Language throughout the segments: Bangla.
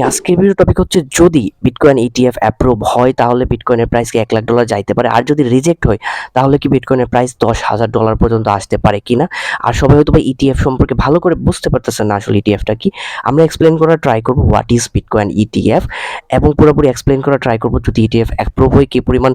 আজকের ভিডিও টপিক হচ্ছে যদি বিটকয়েন ইটিএফ অ্যাপ্রুভ হয় তাহলে বিটকয়েনের প্রাইস কি $1,00,000 যাইতে পারে, আর যদি রিজেক্ট হয় তাহলে কি বিটকয়েনের প্রাইস $10,000 পর্যন্ত আসতে পারে কিনা। আর সবাই হয়তো বা ইটিএফ সম্পর্কে ভালো করে বুঝতে পারতেছেন না আসলে ইটিএফটা কি। আমরা এক্সপ্লেন করার ট্রাই করব হোয়াট ইজ বিটকয়েন ইটিএফ, এবং পুরোপুরি এক্সপ্লেন করার ট্রাই করব যদি ইটিএফ অ্যাপ্রুভ হয় কি পরিমাণ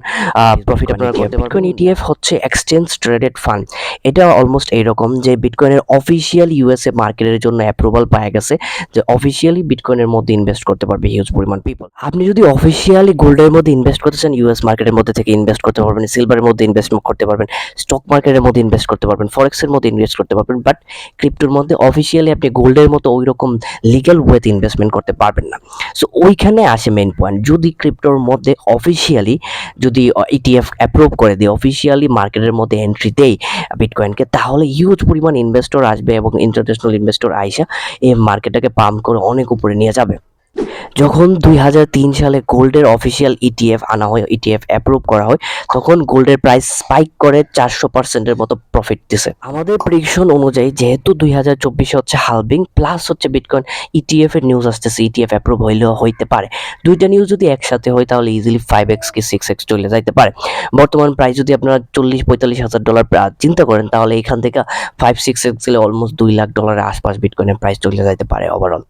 প্রফিট আপনারা করতে পারবেন। বিটকয়েন ইটিএফ হচ্ছে এক্সচেঞ্জ ট্রেডেড ফান্ড। এটা অলমোস্ট এইরকম যে বিটকয়েনের অফিসিয়াল ইউএসএ মার্কেটের জন্য অ্যাপ্রুভাল পাওয়া গেছে যে অফিসিয়ালি বিটকয়েনের মধ্যে ইনভেস্ট করতে পারবে হিউজ পরিমাণ পিপল। আপনি যদি অফিসিয়ালি গোল্ডের মধ্যে ইনভেস্ট করতে চান ইউএস মার্কেটের মধ্যে থেকে ইনভেস্ট করতে পারবেন, সিলভারের মধ্যে ইনভেস্ট করতে পারবেন, স্টক মার্কেটের মধ্যে ইনভেস্ট করতে পারবেন, ফরেক্সের মধ্যে ইনভেস্ট করতে পারবেন, বাট ক্রিপ্টোর মধ্যে অফিসিয়ালি আপনি গোল্ডের মতো ওই রকম লিগ্যাল ওয়েতে ইনভেস্টমেন্ট করতে পারবেন না। সো ওইখানে আসে মেইন পয়েন্ট, যদি ক্রিপ্টোর মধ্যে অফিসিয়ালি যদি ইটিএফ অ্যাপ্রুভ করে দেয়, অফিসিয়ালি মার্কেটের মধ্যে এন্ট্রি দেয় বিটকয়েনকে, তাহলে হিউজ পরিমাণ ইনভেস্টর আসবে এবং ইন্টারন্যাশনাল ইনভেস্টর আইসা এই মার্কেটটাকে পাম্প করে অনেক উপরে নিয়ে যাবে। যখন 2003 সালে গোল্ডের অফিসিয়াল ইটিএফ আনা হয়, ইটিএফ অ্যাপ্রুভ করা হয়, তখন গোল্ডের প্রাইস স্পাইক করে 400%-এর মতো প্রফিট দিছে। আমাদের প্রেডিকশন অনুযায়ী যেহেতু 2024 হচ্ছে হালভিং প্লাস হচ্ছে বিটকয়েন ইটিএফ এর নিউজ আসতেছে, ইটিএফ অ্যাপ্রুভ হইলেও হইতে পারে। দুইটা নিউজ যদি একসাথে হয় তাহলে ইজিলি 5x কি 6x চলে যাইতে পারে। বর্তমান প্রাইস যদি আপনারা $40-45,000 চিন্তা করেন তাহলে এখান থেকে 5-6x গেলে অলমোস্ট $2,00,000 আশপাশ বিটকয়েনের প্রাইস চলে যাইতে পারে ওভারঅল।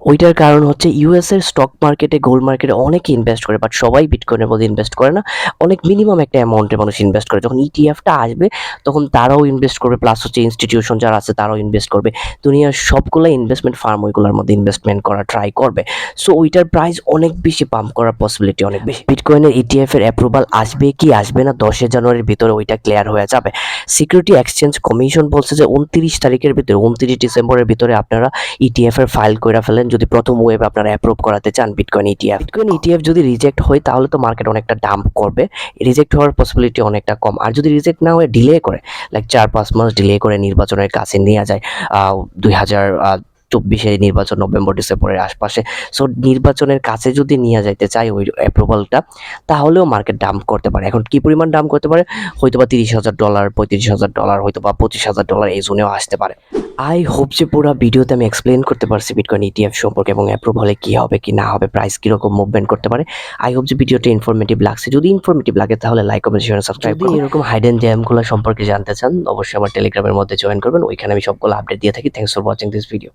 ওইটার কারণ হচ্ছে ইউএস এর স্টক মার্কেটে, গোল্ড মার্কেটে অনেকে ইনভেস্ট করে, বাট সবাই বিটকয়েনের মধ্যে ইনভেস্ট করে না। অনেক মিনিমাম একটা অ্যামাউন্টের মানুষ ইনভেস্ট করে। যখন ইটিএফটা আসবে তখন তারাও ইনভেস্ট করবে, প্লাস হচ্ছে ইনস্টিটিউশন যারা আছে তারাও ইনভেস্ট করবে। দুনিয়ার সবগুলো ইনভেস্টমেন্ট ফার্ম ওইগুলোর মধ্যে ইনভেস্টমেন্ট করা ট্রাই করবে। সো ওইটার প্রাইস অনেক বেশি পাম্প করার পসিবিলিটি অনেক বেশি। বিটকয়েনের ইটিএফ এর অ্যাপ্রুভাল আসবে কি আসবে না 10 জানুয়ারির ভিতরে ওইটা ক্লিয়ার হয়ে যাবে। সিকিউরিটি এক্সচেঞ্জ কমিশন বলছে যে 29 তারিখের ভিতরে, 29 ডিসেম্বরের ভিতরে আপনারা ইটিএফ এর ফাইল করে ফেলেন যদি প্রথম ওয়েবে আপনারা অ্যাপ্রুভ করাতে চান বিটকয়েন ইটিএফ। বিটকয়েন ইটিএফ যদি রিজেক্ট হয় তাহলে তো মার্কেট অনেকটা ডাম্প করবে, রিজেক্ট হওয়ার পসিবিলিটি অনেকটা কম। আর যদি রিজেক্ট না হয়ে ডিলে করে, লাইক 4-5 মাস ডিলে করে নির্বাচনের কাছে নিয়ে যায়, 2024 নির্বাচন নভেম্বর ডিসেম্বরের আশপাশে, সো নির্বাচনের কাছে যদি নিয়ে যাইতে চাই ওই অ্যাপ্রুভালটা, তাহলেও মার্কেট ডাম্প করতে পারে। এখন কি পরিমাণ ডাম্প করতে পারে, হয়তোবা $30,000, $35,000, হয়তোবা $25,000 এই জোনেও আসতে পারে। আই হোপ যে পুরো ভিডিওতে আমি এক্সপ্লেন করতে পারছি বিটকয়েন ইটিএফ সম্পর্কে এবং অ্যাপ্রুভ হলে কি হবে কি না হবে, প্রাইস কিরকম মুভমেন্ট করতে পারে। আই হোপ যে ভিডিওটা ইনফরমেটিভ লাগছে। যদি ইনফরমেটিভ লাগে তাহলে লাইক, কমেন্ট, শেয়ার, সাবস্ক্রাইব করুন। এরকম হাইডেন জ্যামগুলো সম্পর্কে জানতে চান অবশ্যই আমার টেলিগ্রামের মধ্যে জয়েন করবেন, ওইখানে আমি সবগুলো আপডেট দিয়ে থাকি। Thanks for watching this video.